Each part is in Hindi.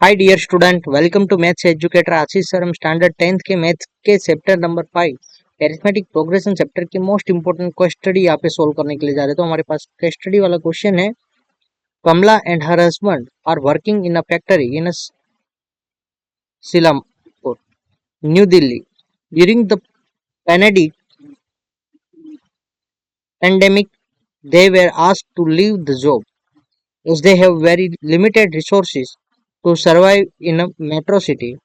Hi dear student, welcome to maths educator Ashish sir. हम स्टैंडर्ड 10th के मैथ्स के chapter number 5 arithmetic progression chapter की मोस्ट इंपोर्टेंट केस स्टडी यहाँ पे सोल्व करने के लिए जा रहे हैं। तो हमारे पास केस स्टडी वाला क्वेश्चन है, Kamala and her husband are working in a factory in Seelampur, new Delhi during the pandemic. They were asked to leave the job as they have very limited resources to survive in a metro city.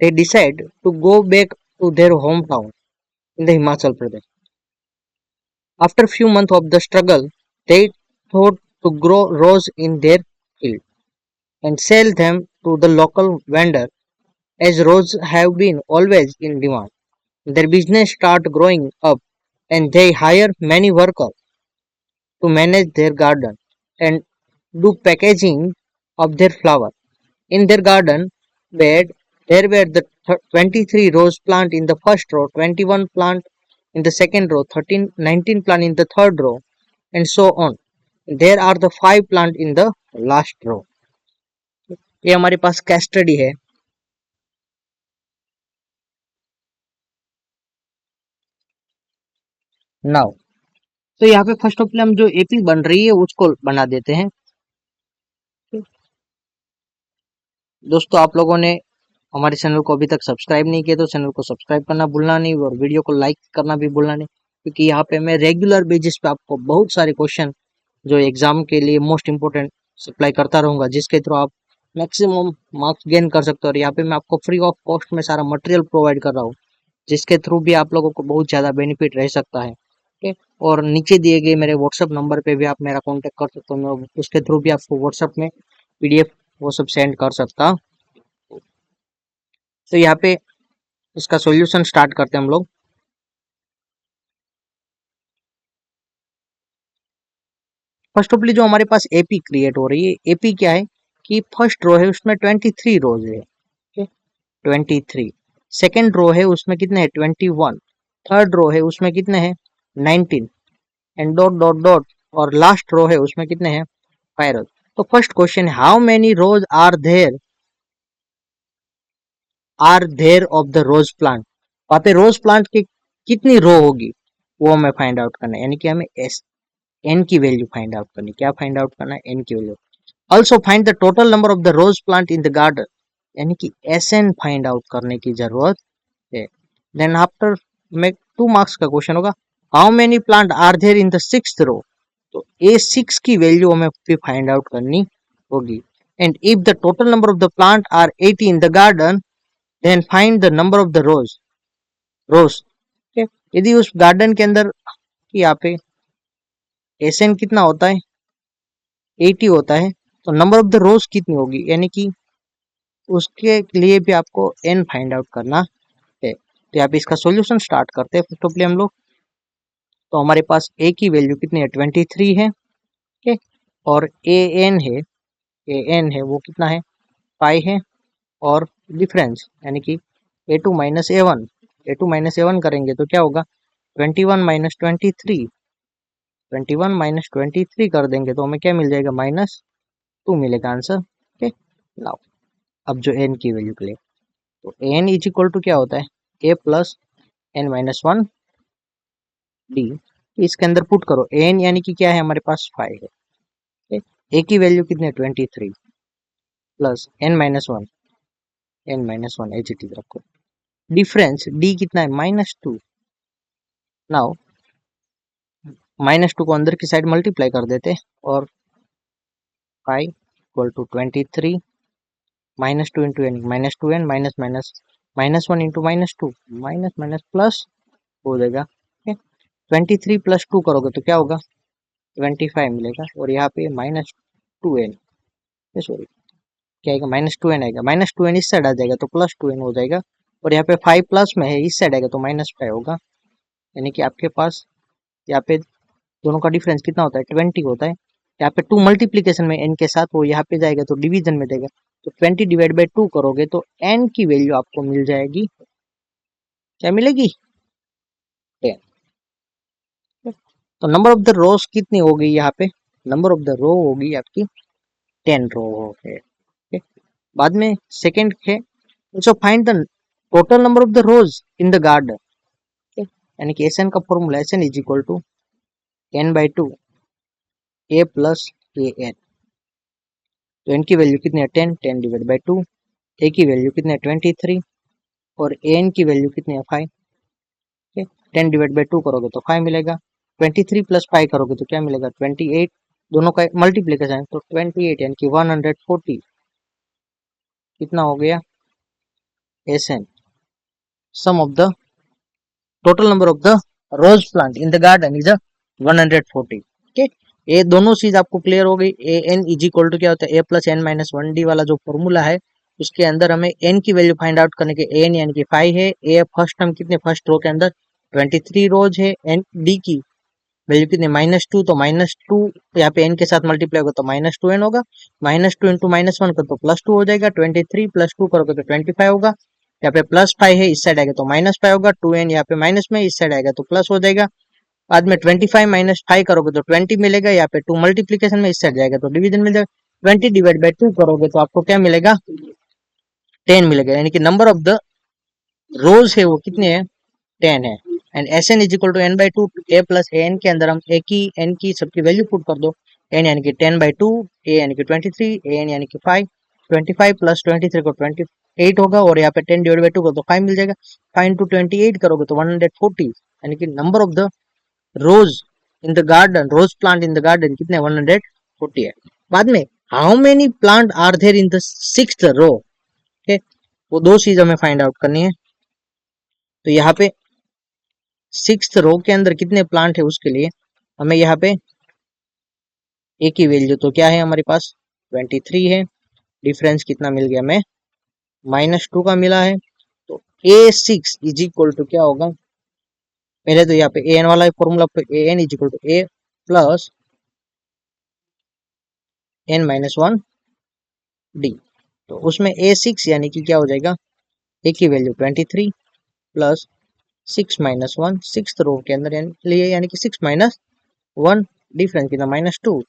They decide to go back to their hometown in the Himachal Pradesh. After few months of the struggle, they thought to grow rose in their field and sell them to the local vendor, as roses have been always in demand. Their business start growing up and they hire many workers to manage their garden and do packaging of their flower. In their garden bed, there were the 23 rose plant in the first row, 21 plant in the second row, 19 plant in the third row, and so on. There are the 5 plant in the last row. ये हमारे पास केस स्टडी है। नाउ तो यहाँ पे फर्स्ट ऑफ ऑल हम जो एपी बन रही है उसको बना देते हैं। दोस्तों, आप लोगों ने हमारे चैनल को अभी तक सब्सक्राइब नहीं किया तो चैनल को सब्सक्राइब करना भूलना नहीं और वीडियो को लाइक करना भी भूलना नहीं, क्योंकि यहाँ पे मैं रेगुलर बेसिस पे आपको बहुत सारे क्वेश्चन जो एग्जाम के लिए मोस्ट इंपोर्टेंट सप्लाई करता रहूंगा, जिसके थ्रू आप मैक्सिमम मार्क्स गेन कर सकते हो। और यहाँ पे मैं आपको फ्री ऑफ कॉस्ट में सारा मटेरियल प्रोवाइड कर रहा हूँ, जिसके थ्रू भी आप लोगों को बहुत ज़्यादा बेनिफिट रह सकता है। ठीक है, और नीचे दिए गए मेरे व्हाट्सअप नंबर पे भी आप मेरा कॉन्टेक्ट कर सकते हो, मैं उसके थ्रू भी आपको व्हाट्सअप में पीडीएफ वो सब सेंड कर सकता। तो यहाँ पे इसका सॉल्यूशन स्टार्ट करते हैं हम लोग। फर्स्ट ऑफ ऑल जो हमारे पास एपी क्रिएट हो रही है, एपी क्या है कि फर्स्ट रो है उसमें 23 रोज है। ठीक है, 23। सेकेंड रो है उसमें कितने हैं 21। थर्ड रो है उसमें कितने हैं 19 एंड डॉट डॉट डॉट, और लास्ट रो है उसमें कितने हैं 5 रोज। तो फर्स्ट क्वेश्चन है, how many rose are there of the rose plant. वहां पे रोज प्लांट की कितनी रो होगी वो हमें फाइंड आउट करना है, यानी कि हमें एन की वैल्यू फाइंड आउट करनी। क्या फाइंड आउट करना है, एन की value. Also find the total number of the rose plant in the garden, यानी कि एस एन फाइंड आउट करने की जरूरत है। देन आफ्टर में 2 मार्क्स का क्वेश्चन होगा, how many plant are there in the 6th row. तो ए 6 की वैल्यू हमें फिर फाइंड आउट करनी होगी। And if the total number of the plant are 80 in the garden, then find the number of the rose. यदि उस गार्डन के अंदर की यहाँ पे एस एन कितना होता है 80 होता है, तो नंबर ऑफ द रोज कितनी होगी, यानी कि उसके लिए भी आपको एन फाइंड आउट करना है। तो यहाँ पे इसका सॉल्यूशन स्टार्ट करते हैं। फर्स्ट ऑफ ऑल हम लोग, तो हमारे पास ए की वैल्यू कितनी है 23 है। ठीक, और ए एन है वो कितना है 5 है। और डिफरेंस यानी कि ए टू माइनस ए वन करेंगे तो क्या होगा 21 कर देंगे तो हमें क्या मिल जाएगा -2 मिलेगा आंसर। ओके, नाउ अब जो एन की वैल्यू के लिए, तो एन इज इक्वल टू क्या होता है A plus N minus 1 D. इसके अंदर पुट करो एन, यानी कि क्या है हमारे पास 5 है। ए की वैल्यू कितनी है 23 plus N minus one H T रखो। डिफरेंस डी कितना है -2। नाउ -2 को अंदर की साइड मल्टीप्लाई कर देते और 5 equal to 23 -2 into N -2n -1 into -2 minus plus हो जाएगा। 23 + 2 करोगे तो क्या होगा 25 मिलेगा, और यहाँ पे -2n, सॉरी क्या आएगा -2n आएगा। -2n इस साइड आ जाएगा तो +2n हो जाएगा, और यहाँ पे 5 प्लस में है इस साइड आएगा तो -5 होगा। यानी कि आपके पास यहाँ पे दोनों का डिफरेंस कितना होता है 20 होता है। यहाँ पे 2 मल्टीप्लीकेशन में n के साथ वो यहाँ पे जाएगा तो डिवीजन में देगा, तो 20 डिवाइड बाई 2 करोगे तो n की वैल्यू आपको मिल जाएगी, क्या मिलेगी 10। तो नंबर ऑफ द रोज कितनी होगी यहाँ पे, नंबर ऑफ द रो होगी आपकी 10 रो है। बाद में सेकेंड है so find the total number of the rose in the garden, यानी कि एस एन का formula S N is equal to N by two A plus A N. तो एन की वैल्यू कितनी है 10, 10 डिवाइड बाई टू, ए की वैल्यू कितनी है 23 और ए एन की वैल्यू कितनी है 5। 10 डिवाइड बाई टू करोगे तो 5 मिलेगा, 23 प्लस 5 करोगे तो क्या मिलेगा 28, दोनों का मल्टीप्लीकेशन तो 28 यानी कि 140 कितना हो गया S N, sum of the total number of the rose plant in the garden is 140। Okay, ये दोनों चीज आपको क्लियर हो गई। A N is equal to क्या होता है A plus N minus one D वाला जो फॉर्मूला है उसके अंदर हमें एन की वैल्यू फाइंड आउट करने के एन यानी कि 5 है, ए फर्स्ट हम कितने फर्स्ट रो के अंदर 23 रोज है, एन डी की वैल्यू कितनी -2 तो -2 यहाँ पे एन के साथ मल्टीप्लाई होगा तो -2 एन होगा, -2 इंटू -1 कर तो +2 हो जाएगा, 23 प्लस 2 करोगे तो 25 होगा, यहाँ पे +5 है इस साइड आएगा तो -5 होगा, 2n यहाँ पे माइनस में इस साइड आएगा तो प्लस हो जाएगा, बाद में 25 माइनस 5 करोगे तो 20 मिलेगा, यहाँ पे 2 मल्टीप्लीकेशन में इस साइड जाएगा तो डिवीजन मिल जाएगा, 20 डिवाइड बाई 2 करोगे तो आपको क्या मिलेगा 10 मिलेगा, यानी कि नंबर ऑफ द रोज है वो कितने हैं 10 है। And S N is equal to N by two, A plus A N के अंदर हम ए की एन की सबकी वैल्यू पुट कर दो, एन यानी कि 10 बाई टू, ए यानी कि 23, ए एन यानी कि 5, 25 प्लस 23 को 28 होगा और यहाँ पे 10 डिवाइड बाई टू को तो 5 मिल जाएगा, 5 इंटू 28 करोगे तो 140, यानी कि number of the rose in the garden, rose plant in the garden कितने 140 है। बाद में how many plant are there in the sixth row, वो दो चीज हमें फाइंड आउट करनी है। तो यहाँ पे सिक्स्थ रो के अंदर कितने प्लांट है उसके लिए हमें यहाँ पे ए की वैल्यू तो क्या है हमारे पास 23 है, डिफरेंस कितना मिल गया हमें -2 का मिला है, तो A6 इज इक्वल टू क्या होगा, पहले तो यहाँ पे ए एन वाला फॉर्मूला पे A N is equal to A plus N minus one D, तो उसमें A6 यानी कि क्या हो जाएगा ए की value 23 plus 6 minus one, six row के अंदर लिए यानी कि 6 माइनस वन, डिफरेंस कितना -2,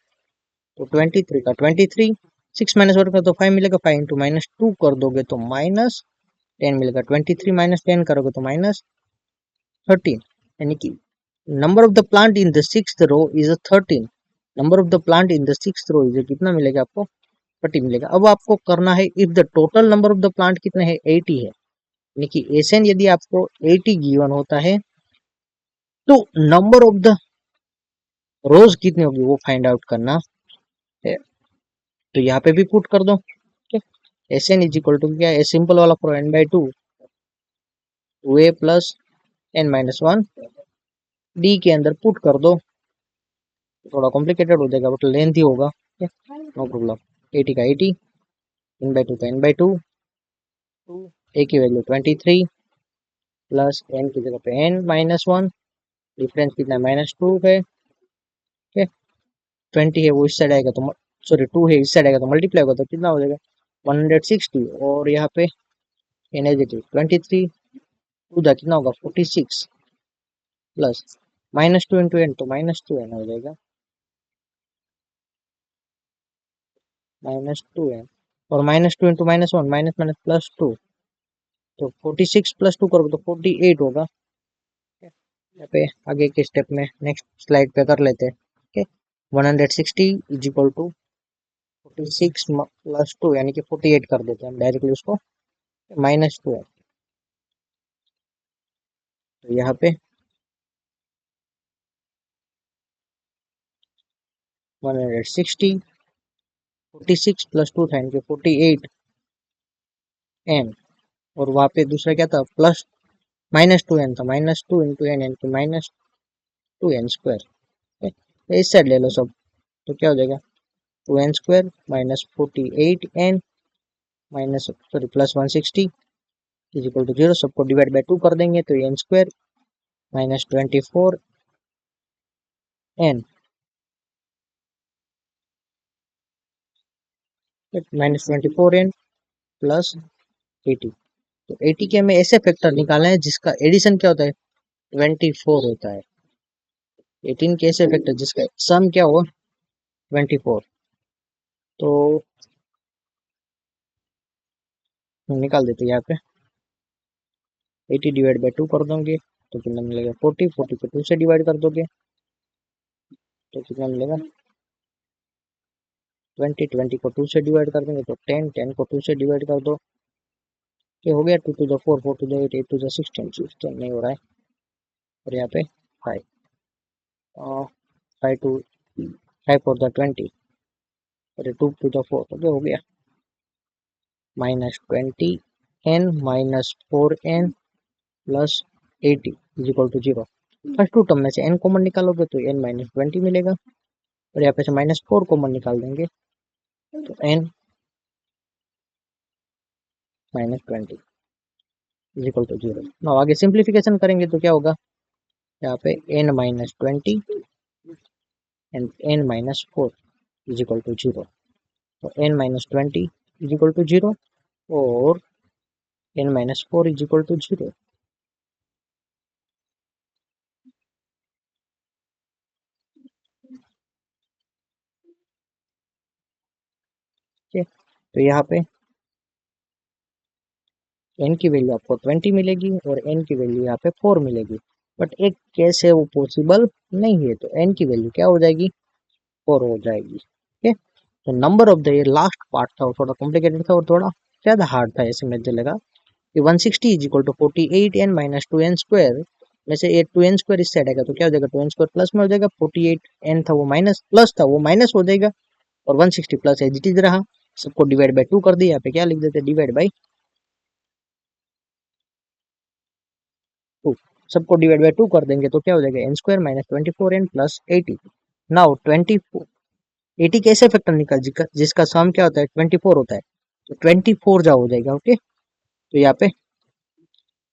तो 23 का 23, 6 माइनस वन का तो 5 मिलेगा, 5 इंटू -2 कर दोगे तो -10 मिलेगा, 23 माइनस 10 करोगे तो -13, यानी कि number of the plant in the sixth row is 13, number of the plant in the sixth row is कितना मिलेगा आपको 30 मिलेगा। अब आपको करना है if the total number of the plant कितने है 80 है, यानी कि एसएन यदि आपको 80 गिवन होता है तो नंबर ऑफ द रोज कितनी होगी वो फाइंड आउट करना है। तो यहाँ पे भी पुट कर दो, S N is equal to क्या है सिंपल वाला for N by two, A plus N minus one D के अंदर पुट कर दो, थोड़ा कॉम्प्लिकेटेड हो जाएगा बट लेंथी होगा, नो प्रॉब्लम, 80 का 80, एन बाई टू का एन बाई टू, ए की वैल्यू 23 प्लस एन की जगह पे एन माइनस वन, डिफरेंस कितना है -2 है, 20 है वो इस साइड आएगा तो सॉरी 2 है इस साइड आएगा तो मल्टीप्लाई होगा तो कितना हो जाएगा 160, और यहाँ पे नेगेटिव 23 टू द कितना होगा 46 प्लस -2 इंटू एन तो -2 एन हो जाएगा, -2 एन और -2 इंटू -1 माइनस माइनस +2, तो 46 प्लस 2 करोगे तो 48 होगा। यहाँ पे आगे के स्टेप में नेक्स्ट स्लाइड पे कर लेते हैं। Okay, 160 is equal to 46 plus 2 यानी कि 48 कर देते हैं हम डायरेक्टली उसको, -2 है, तो यहाँ पे 160 46 प्लस 2 था यानी कि 48 एन, और वहाँ पे दूसरा क्या था प्लस -2 एन था, -2 इंटू एन यानी कि -2 एन स्क्वायर, इस साइड ले लो सब तो क्या हो जाएगा 2 N square minus 48 N minus sorry plus 160 is equal to 0, सबको डिवाइड बाई 2 कर देंगे तो N square -24 N -24 N plus 80, तो 80 के हमें ऐसे फैक्टर निकालना है जिसका एडिशन क्या होता है 24 होता है, 18 के ऐसे फैक्टर जिसका सम क्या होगा 24, तो निकाल देते हैं यहाँ पे 80 डिवाइड बाई 2 कर दोगे तो कितना मिलेगा 40, 40 को 2 से डिवाइड कर दोगे तो कितना मिलेगा 20, 20 को 2 से डिवाइड कर देंगे तो 10, 10 को 2 से डिवाइड कर दो ये हो गया 2 to the 4, 4 to the 8, 8 to the 16, 16 नहीं हो रहा है और यहाँ पे 5, 5 to 5 for the 20 और 2 to the 4 तो क्या हो गया -20n minus 4n plus 80 is equal to 0। First two term में से n कॉमन निकालोगे तो n माइनस 20 मिलेगा और यहाँ पे से -4 कॉमन निकाल देंगे तो n minus 20 is equal to 0। now आगे सिंप्लीफिकेशन करेंगे तो क्या होगा यहाँ पे n minus 20 and n minus 4 is equal to 0 तो n minus 20 is equal to 0 और n minus 4 is equal to 0। तो यहाँ पे n की वैल्यू आपको 20 मिलेगी और n की वैल्यू यहाँ पे 4 मिलेगी बट एक केस है वो पॉसिबल नहीं है तो n की वैल्यू क्या हो जाएगी 4 हो जाएगी। ओके तो number of the year last part था वो थोड़ा कॉम्प्लिकेटेड था और थोड़ा ज़्यादा हार्ड था ऐसे में चलेगा कि 160 is equal to 48n minus 2n square में से ये 2n स्क्वायर इस साइड आएगा तो क्या हो जाएगा 2n स्क्वायर प्लस में हो जाएगा 48n था वो माइनस प्लस था वो माइनस हो जाएगा और 160 प्लस एज इट इज रहा सबको डिवाइड बाई 2 कर दिया यहाँ पे क्या लिख देते डिवाइड बाई 2 सबको डिवाइड बाई 2 कर देंगे तो क्या हो जाएगा N square minus 24n plus 80। Now 80 कैसे फैक्टर निकल जिसका सम क्या होता है 24 होता है तो 24 जा हो जाएगा। ओके तो यहाँ पे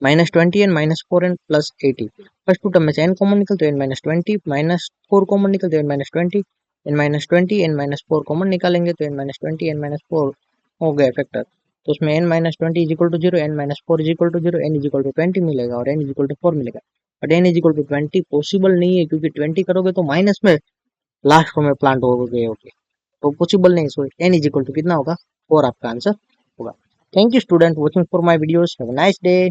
-20n -4n plus 80 first two term में से n कॉमन निकल तो n -20 -4 कॉमन निकल तो n -20 n -20 n -4 कॉमन निकालेंगे तो n -20 n -4 हो गया फैक्टर तो उसमें n -20 is equal to 0 n -4 is equal to 0 n is equal to 20 मिलेगा और n इज इक्वल टू 4 मिलेगा but n is equal to 20 possible नहीं है क्योंकि 20 करोगे तो माइनस में लास्ट में प्लांट हो गए होगे तो पॉसिबल नहीं सो n इज इक्वल टू कितना होगा 4 आपका आंसर होगा। Thank you student watching for my videos have a nice day.